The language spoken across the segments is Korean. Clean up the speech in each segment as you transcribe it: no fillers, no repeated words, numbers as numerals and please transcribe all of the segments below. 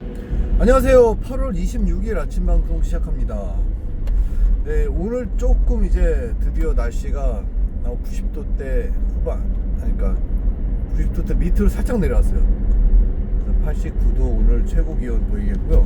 안녕하세요. 8월 26일 아침 방송 시작합니다. 네, 오늘 조금 이제 드디어 날씨가 90도대 후반, 그러니까 90도대 밑으로 살짝 내려왔어요. 그래서 89도 오늘 최고 기온 보이겠고요.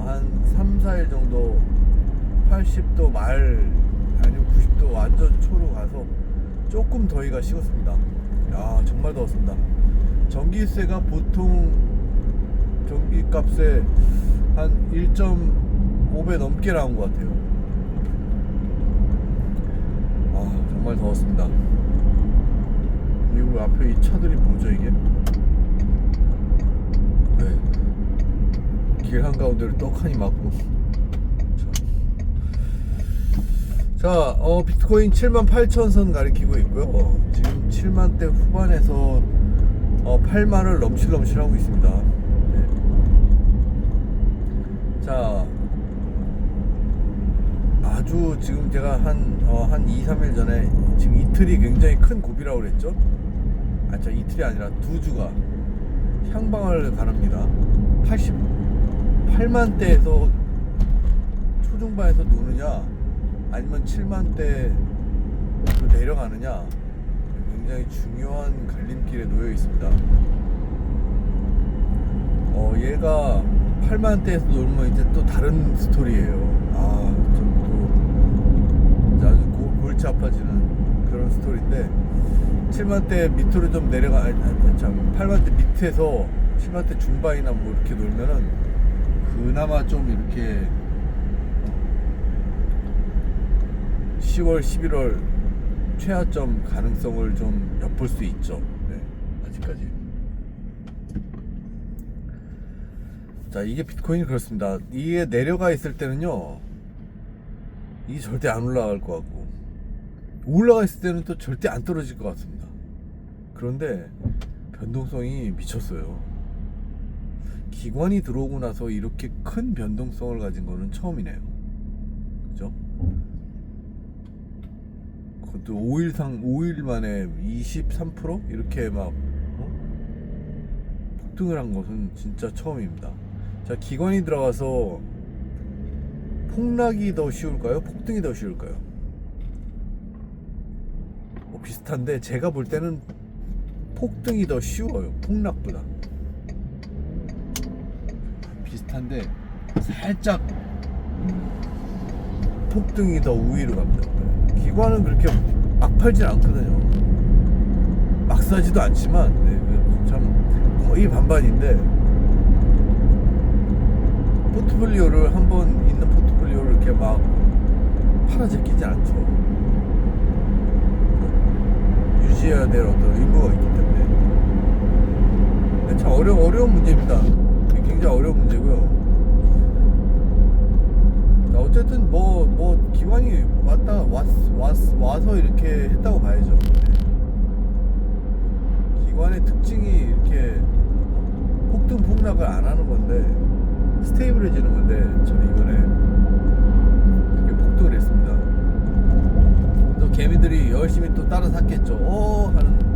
한 3, 4일 정도 80도 말 아니면 90도 완전 초로 가서 조금 더위가 식었습니다. 야, 정말 더웠습니다. 전기세가 보통 전기값에 한 1.5배 넘게 나온 것 같아요. 정말 더웠습니다. 그리고 앞에 이 차들이 뭐죠 이게? 네. 길 한가운데를 떡하니 맞고. 자, 비트코인 78,000선 가리키고 있고요. 지금 7만대 후반에서 8만을 넘실넘실 하고 있습니다. 네. 자, 아주 지금 제가 한 2, 3일 전에 지금 이틀이 굉장히 큰 고비라고 그랬죠? 이틀이 아니라 2주가 향방을 가릅니다. 88만대에서 초중반에서 노느냐 아니면 7만대 내려가느냐, 굉장히 중요한 갈림길에 놓여 있습니다. 얘가 8만대에서 놀면 이제 또 다른 스토리예요. 좀 또 아주 골치 아파지는 그런 스토리인데, 7만대 밑으로 좀 내려가, 8만대 밑에서 7만대 중반이나 뭐 이렇게 놀면은 그나마 좀 이렇게 10월, 11월 최하점 가능성을 좀 엿볼 수 있죠. 네, 아직까지. 자, 이게 비트코인이 그렇습니다. 이게 내려가 있을 때는요, 이게 절대 안 올라갈 것 같고, 올라가 있을 때는 또 절대 안 떨어질 것 같습니다. 그런데 변동성이 미쳤어요. 기관이 들어오고 나서 이렇게 큰 변동성을 가진 거는 처음이네요. 그죠? 그것도 5일 만에 23% 이렇게 막 폭등을 한 것은 진짜 처음입니다. 자, 기관이 들어가서 폭락이 더 쉬울까요? 폭등이 더 쉬울까요? 비슷한데 제가 볼 때는 폭등이 더 쉬워요, 폭락보다. 비슷한데 살짝 폭등이 더 우위로 갑니다. 기관은 그렇게 막 팔진 않거든요. 막 사지도 않지만, 참 거의 반반인데, 포트폴리오를 한번 있는 포트폴리오를 이렇게 막 팔아 제끼지 않죠. 유지해야 될 어떤 의무가 있기 때문에. 참 어려운 문제입니다. 굉장히 어려운 문제고요. 자, 어쨌든 뭐 기관이 와서 이렇게 했다고 봐야죠. 기관의 특징이 이렇게 폭등 폭락을 안 하는 건데, 스테이블해지는 건데, 저는 이번에 이렇게 폭등을 했습니다. 또 개미들이 열심히 또 따라 샀겠죠. 하면서.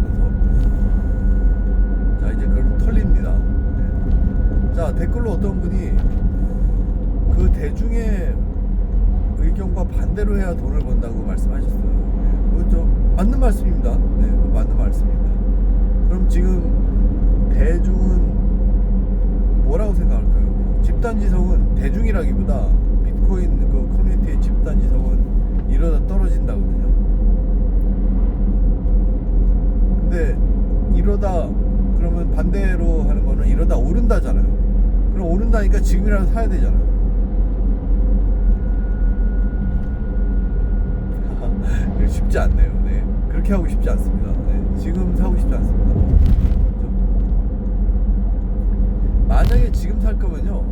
자, 이제 그럼 털립니다. 네. 자, 댓글로 어떤 분이 그 대중의 의견과 반대로 해야 돈을 번다고 말씀하셨어요. 네, 그거 좀 맞는 말씀입니다. 네, 그거 맞는 말씀입니다. 그럼 지금 대중은 뭐라고 생각할까요? 집단지성은, 대중이라기보다 비트코인 그 커뮤니티의 집단지성은 이러다 떨어진다거든요. 근데 이러다, 그러면 반대로 하는 거는 이러다 오른다잖아요. 그럼 오른다니까 지금이라도 사야 되잖아요. 쉽지 않네요. 네, 그렇게 하고 싶지 않습니다. 네, 지금 사고 싶지 않습니다. 그렇죠? 만약에 지금 살 거면요,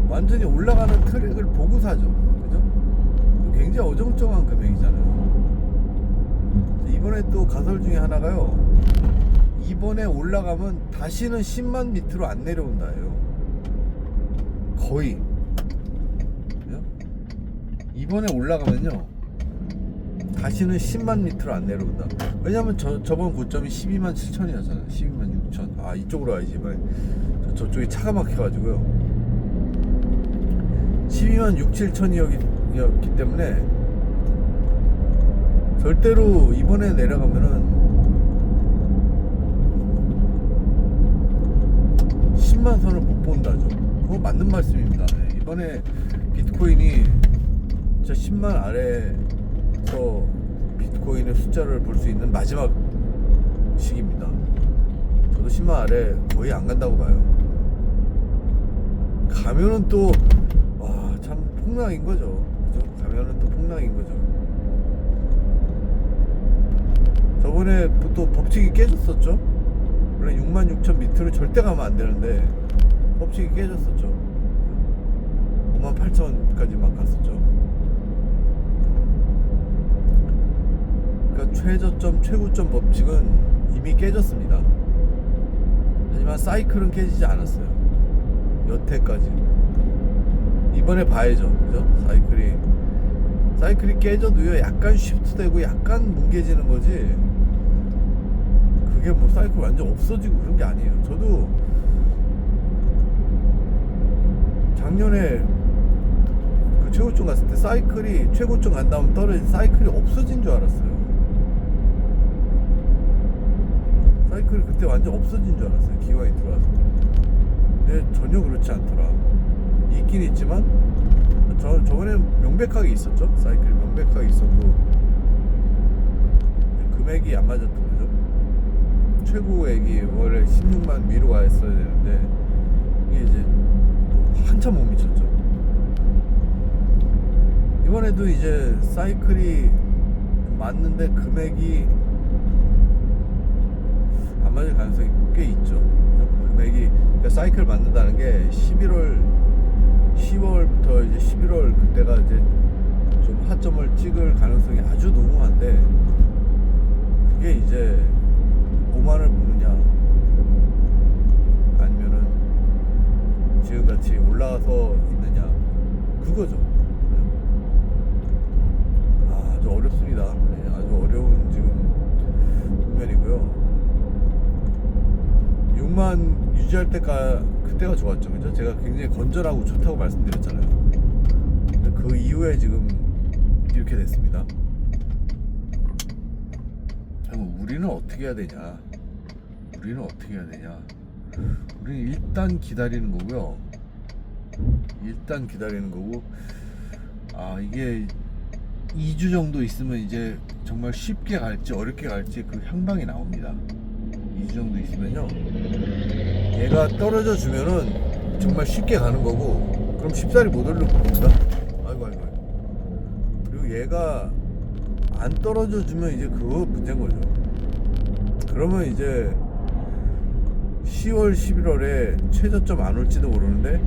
완전히 올라가는 트랙을 보고 사죠. 그죠? 굉장히 어정쩡한 금액이잖아요. 이번에 또 가설 중에 하나가요, 이번에 올라가면 다시는 10만 밑으로 안 내려온다예요. 거의. 그죠? 이번에 올라가면요, 다시는 10만 밑으로 안 내려온다. 왜냐면 저번 고점이 12만 7천이었잖아요. 12만 6천. 이쪽으로 와야지. 저쪽이 차가 막혀가지고요. 12만 6, 7천이었기 때문에 절대로 이번에 내려가면은 10만 선을 못 본다죠. 그거 맞는 말씀입니다. 이번에 비트코인이 진짜 10만 아래에서 비트코인의 숫자를 볼 수 있는 마지막 시기입니다. 저도 10만 아래 거의 안 간다고 봐요. 가면은 또 와, 참 폭락인 거죠. 그죠? 가면은 또 폭락인 거죠. 저번에 또 법칙이 깨졌었죠. 원래 66,000 밑으로 절대 가면 안 되는데 법칙이 깨졌었죠. 58,000까지만 갔었죠. 그러니까 최저점, 최고점 법칙은 이미 깨졌습니다. 하지만 사이클은 깨지지 않았어요. 여태까지. 이번에 봐야죠. 그죠? 사이클이 깨져도요, 약간 쉬프트되고 약간 뭉개지는 거지, 그게 뭐 사이클 완전 없어지고 그런 게 아니에요. 저도 작년에 그 최고점 갔을 때 사이클이 최고점 간 다음 떨어진 사이클이 없어진 줄 알았어요. 사이클이 그때 완전 없어진 줄 알았어요. 기관이 들어와서. 근데 전혀 그렇지 않더라. 있긴 있지만 저번에 명백하게 있었죠. 사이클이 명백하게 있었고 금액이 안 맞았던 거죠. 최고액이 원래 16만 위로 가있어야 되는데 이게 이제 한참 못 미쳤죠. 이번에도 이제 사이클이 맞는데 금액이 안 맞을 가능성이 꽤 있죠. 금액이, 그러니까 사이클 맞는다는 게 10월부터 이제 11월 그때가 이제 좀 하점을 찍을 가능성이 아주 농후한데, 그게 이제 5만을 보느냐 아니면은 지금같이 올라가서 있느냐, 그거죠. 아주 어렵습니다. 네, 아주 어려운 지금 국면이고요. 6만 유지할 때가 그때가 좋았죠. 그죠? 제가 굉장히 건전하고 좋다고 말씀드렸잖아요. 근데 그 이후에 지금 이렇게 됐습니다. 그럼 우리는 어떻게 해야 되냐? 우리는 일단 기다리는 거고요. 이게 2주 정도 있으면 이제 정말 쉽게 갈지 어렵게 갈지 그 향방이 나옵니다. 2주 정도 있으면요, 얘가 떨어져 주면은 정말 쉽게 가는 거고, 그럼 쉽사리 못 오를 겁니다. 아이고. 그리고 얘가 안 떨어져 주면 이제 그거 문제인 거죠. 그러면 이제 10월, 11월에 최저점 안 올지도 모르는데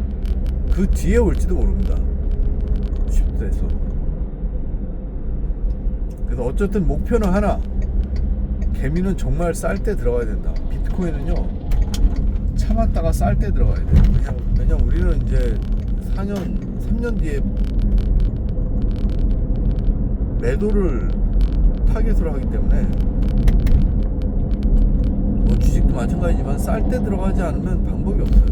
그 뒤에 올지도 모릅니다. 쉽대서. 그래서 어쨌든 목표는 하나, 개미는 정말 쌀 때 들어가야 된다. 비트코인은요, 참았다가 쌀 때 들어가야 돼요. 왜냐면 우리는 이제 3년 뒤에 매도를 타겟으로 하기 때문에, 뭐 주식도 마찬가지지만 쌀 때 들어가지 않으면 방법이 없어요.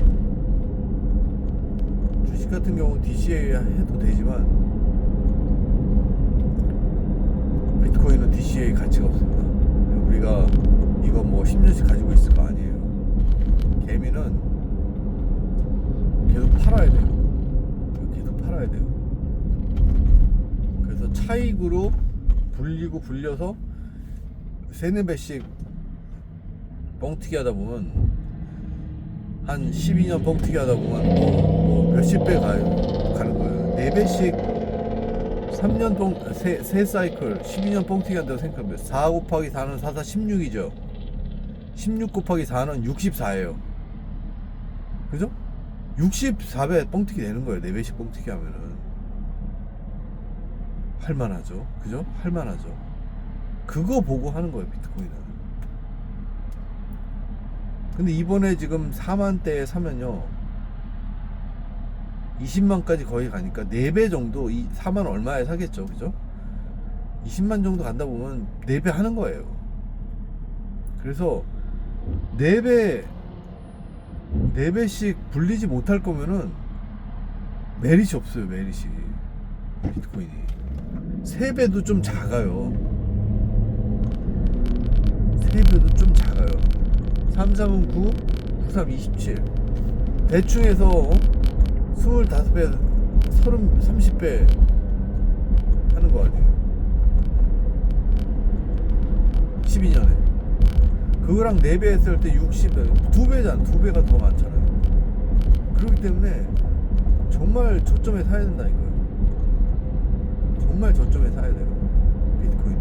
주식 같은 경우 DCA 해도 되지만 비트코인은 DCA 가치가 없습니다. 우리가 이거 뭐 10년씩 가지고 있을 거 아니에요. 개미는 계속 팔아야 돼요. 그래서 차익으로 불려서 3-4배씩 뻥튀기 하다 보면, 한 12년 뻥튀기 하다 보면 뭐 몇십 배 가는 거예요. 4배씩 3년 세 사이클 12년 뻥튀기 한다고 생각하면 4 곱하기 4는 4, 4, 16이죠. 16 곱하기 4는 64예요. 그죠? 64배 뻥튀기 되는 거예요. 4배씩 뻥튀기 하면은 할만하죠. 그죠? 할만하죠. 그거 보고 하는 거예요, 비트코인은. 근데 이번에 지금 4만대에 사면요, 20만까지 거의 가니까 4배 정도, 4만 얼마에 사겠죠. 그죠? 20만 정도 간다 보면 4배 하는 거예요. 그래서 4배 4배씩 불리지 못할 거면은 메릿이 없어요. 메릿이 비트코인이 3배도 좀 작아요. 3배도 좀 작아요. 3, 3은 9, 9, 3, 27 대충 해서 25배 30배 하는 거 아니에요. 12년에 그거랑 4배 했을 때 60배 2배잖아. 2배가 더 많잖아요. 그렇기 때문에 정말 저점에 사야 된다니까요. 정말 저점에 사야 돼요. 비트코인은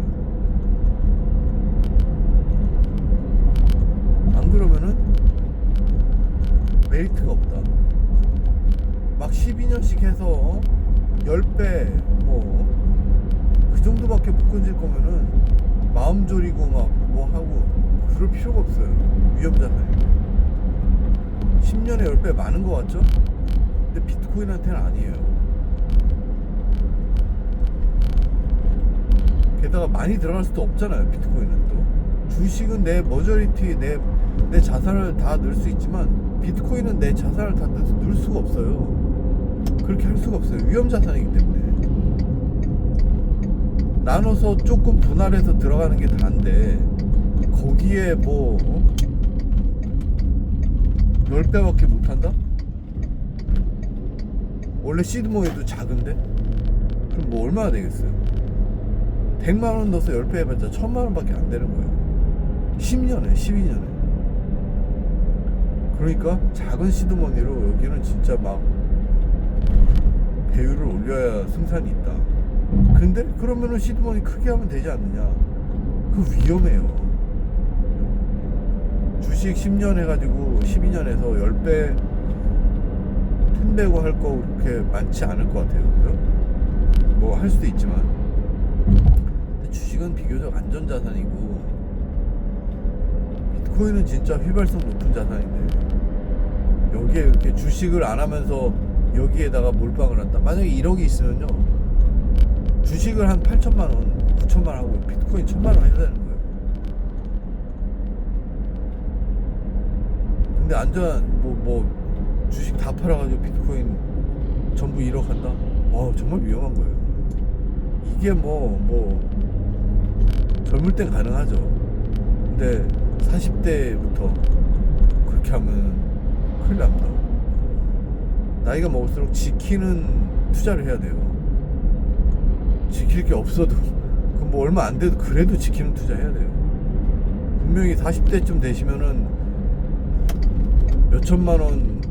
안 그러면은 메리트가 없다. 막 12년씩 해서 10배 뭐 그 정도밖에 못 건질 거면은 마음 졸이고 막 뭐 하고 그럴 필요가 없어요. 위험자산이 10년에 10배 많은 거 같죠? 근데 비트코인한테는 아니에요. 게다가 많이 들어갈 수도 없잖아요. 비트코인은 또 주식은 내 머저리티 내 자산을 다 넣을 수 있지만 비트코인은 내 자산을 다 넣을 수가 없어요. 그렇게 할 수가 없어요. 위험자산이기 때문에 나눠서 조금 분할해서 들어가는 게 다인데 거기에 뭐 10배밖에 못한다? 원래 시드머니도 작은데? 그럼 뭐 얼마나 되겠어요? 100만원 넣어서 10배 해봤자 1000만원 밖에 안 되는 거예요. 10년에 12년에 그러니까 작은 시드머니로 여기는 진짜 막 배율을 올려야 승산이 있다. 근데 그러면은 시드머니 크게 하면 되지 않느냐. 그거 위험해요. 주식 10년 해가지고 12년에서 10배 10배고 할 거 그렇게 많지 않을 것 같아요. 그죠? 뭐 할 수도 있지만 근데 주식은 비교적 안전자산이고 비트코인은 진짜 휘발성 높은 자산인데 여기에 이렇게 주식을 안 하면서 여기에다가 몰빵을 한다. 만약에 1억이 있으면요 주식을 한 8천만원 9천만원 하고 비트코인 1000만원 해야 되는 거예요. 근데 안전 뭐 주식 다 팔아가지고 비트코인 전부 1억 한다? 와 정말 위험한 거예요. 이게 뭐 젊을 땐 가능하죠. 근데 40대부터 그렇게 하면 큰일 납니다. 나이가 먹을수록 지키는 투자를 해야 돼요. 지킬 게 없어도 그 뭐 얼마 안 돼도 그래도 지키는 투자 해야 돼요. 분명히 40대쯤 되시면은 몇천만 원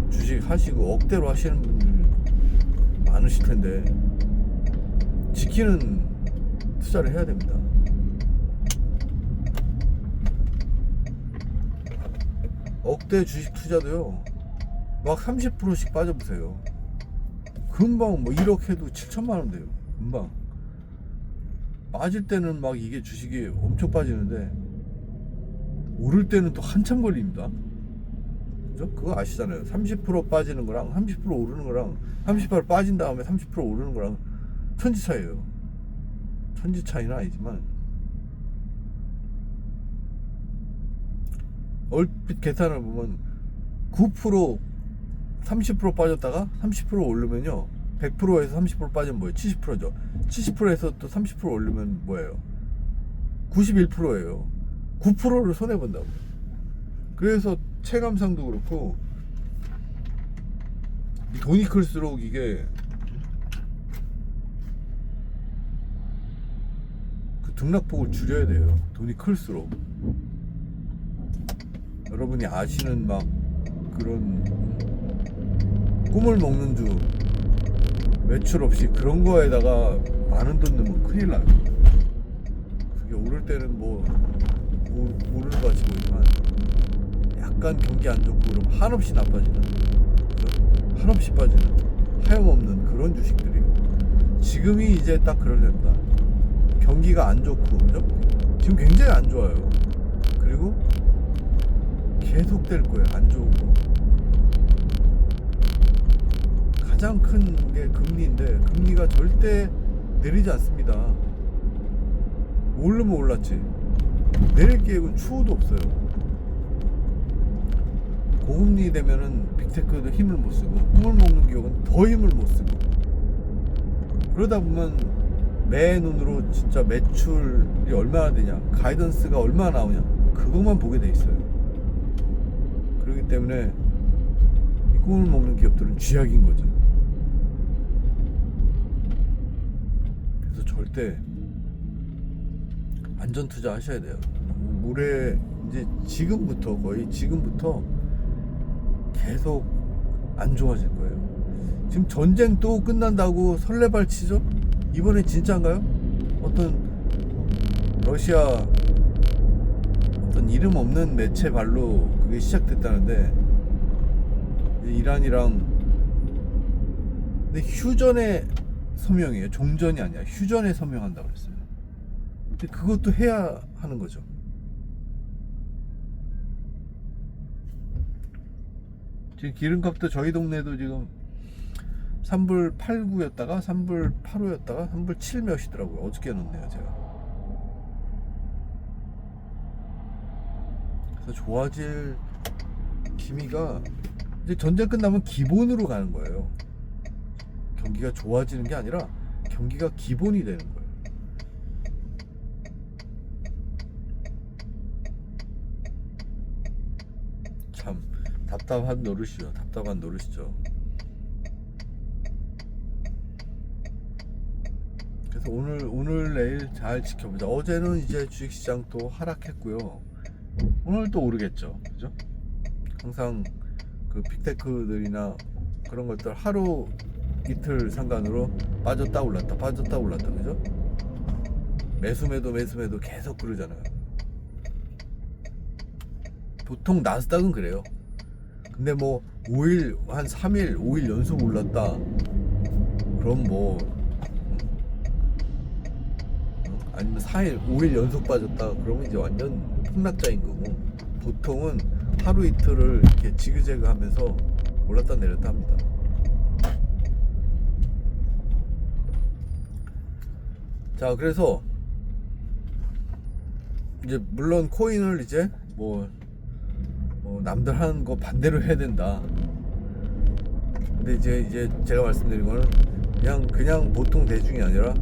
주식 하시고 억대로 하시는 분들 많으실 텐데 지키는 투자를 해야 됩니다. 억대 주식 투자도요 막 30%씩 빠져보세요. 금방 뭐 1억 해도 7천만 원 돼요. 금방 빠질 때는 막 이게 주식이 엄청 빠지는데 오를 때는 또 한참 걸립니다. 그죠? 그거 아시잖아요. 30% 빠지는 거랑 30% 오르는 거랑 30% 빠진 다음에 30% 오르는 거랑 천지 차이예요. 천지 차이는 아니지만 얼핏 계산을 보면 9% 30% 빠졌다가 30% 오르면요 100%에서 30% 빠지면 뭐예요? 70%죠. 70%에서 또 30% 오르면 뭐예요? 91%예요. 9%를 손해본다고. 그래서 체감상도 그렇고 돈이 클수록 이게 그 등락폭을 줄여야 돼요. 돈이 클수록. 여러분이 아시는 막 그런 꿈을 먹는 주 매출 없이 그런 거에다가 많은 돈 넣으면 큰일 나요. 그게 오를 때는 뭐 오르는 거 같이 보이지만 약간 경기 안 좋고 그러면 한없이 나빠지는, 한없이 빠지는 하염없는 그런 주식들이에요. 지금이 이제 딱 그럴 때입니다. 경기가 안 좋고, 그죠? 지금 굉장히 안 좋아요. 그리고 계속 될 거예요. 안 좋은 거. 가장 큰 게 금리인데 금리가 절대 내리지 않습니다. 오르면 올랐지 내릴 계획은 추호도 없어요. 고금리 되면은 빅테크도 힘을 못 쓰고, 꿈을 먹는 기업은 더 힘을 못 쓰고, 그러다 보면 매 눈으로 진짜 매출이 얼마나 되냐, 가이던스가 얼마나 나오냐, 그것만 보게 돼 있어요. 그렇기 때문에 이 꿈을 먹는 기업들은 쥐약인 거죠. 그래서 절대 안전 투자 하셔야 돼요. 올해 이제 지금부터, 거의 지금부터 계속 안 좋아질 거예요. 지금 전쟁 또 끝난다고 설레발치죠? 이번에 진짜인가요? 어떤 러시아 어떤 이름 없는 매체 발로 그게 시작됐다는데, 이란이랑, 근데 휴전의 서명이에요. 종전이 아니야. 휴전에 서명한다고 그랬어요. 근데 그것도 해야 하는 거죠. 지금 기름값도 저희 동네도 지금 3불 89였다가 3불 85였다가 3불 7 몇이더라고요. 어저께 넣었네요 제가. 그래서 좋아질 기미가, 이제 전쟁 끝나면 기본으로 가는 거예요. 경기가 좋아지는 게 아니라 경기가 기본이 되는 거예요. 참 답답한 노릇이죠. 답답한 노릇이죠. 그래서 오늘 내일 잘 지켜보자. 어제는 이제 주식시장 또 하락했고요. 오늘 또 오르겠죠. 그죠? 항상 그 빅테크들이나 그런 것들 하루 이틀 상관으로 빠졌다 올랐다 빠졌다 올랐다, 그죠? 매수매도 계속 그러잖아요. 보통 나스닥은 그래요. 근데 뭐 5일 한 3일 5일 연속 올랐다 그럼 뭐, 아니면 4일 5일 연속 빠졌다 그러면 이제 완전 폭락자인 거고, 보통은 하루 이틀을 이렇게 지그재그 하면서 올랐다 내렸다 합니다. 자, 그래서 이제 물론 코인을 이제 뭐 남들 하는 거 반대로 해야 된다. 근데 이제 제가 말씀드린 거는 그냥 보통 대중이 아니라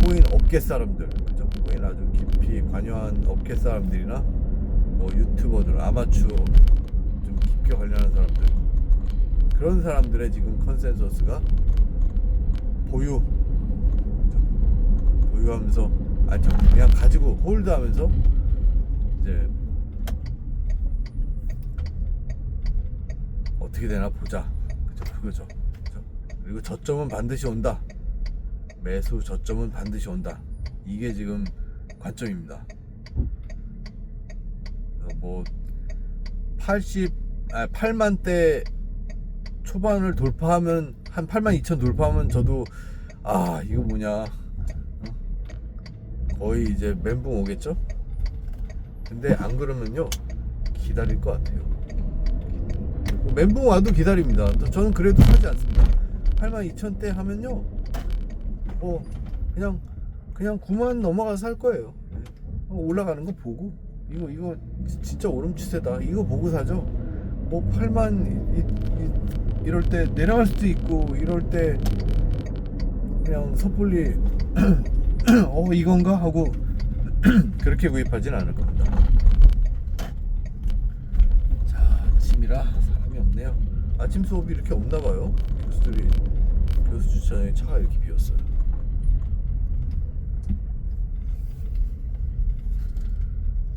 코인 업계 사람들, 그죠? 코인 아주 깊이 관여한 업계 사람들이나 뭐 유튜버들, 아마추어 좀 깊게 관련한 사람들, 그런 사람들의 지금 컨센서스가 보유하면서, 그냥 가지고 홀드하면서 이제 어떻게 되나 보자, 그죠? 그리고 저점은 반드시 온다. 매수 저점은 반드시 온다. 이게 지금 관점입니다. 뭐 8만대 초반을 돌파하면, 한 82,000 돌파하면 저도 이거 뭐냐, 거의 이제 멘붕 오겠죠? 근데 안 그러면요 기다릴 것 같아요. 멘붕 와도 기다립니다. 저는 그래도 사지 않습니다. 82,000대 하면요 그냥 9만 넘어가서 살 거예요. 올라가는 거 보고, 이거 진짜 오름추세다 이거 보고 사죠. 뭐 8만 이럴 때 내려갈 수도 있고, 이럴 때 그냥 섣불리 이건가 하고 그렇게 구입하진 않을 겁니다. 자, 아침이라 사람이 없네요. 아침 수업이 이렇게 없나봐요. 교수 주차장에 차가 이렇게 비었어요.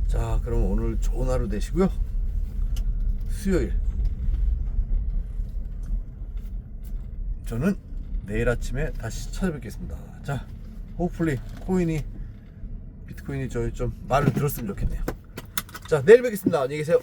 자, 그럼 오늘 좋은 하루 되시고요. 수요일 저는 내일 아침에 다시 찾아뵙겠습니다. 자, 호프리 비트코인이 저희 좀 말을 들었으면 좋겠네요. 자, 내일 뵙겠습니다. 안녕히 계세요.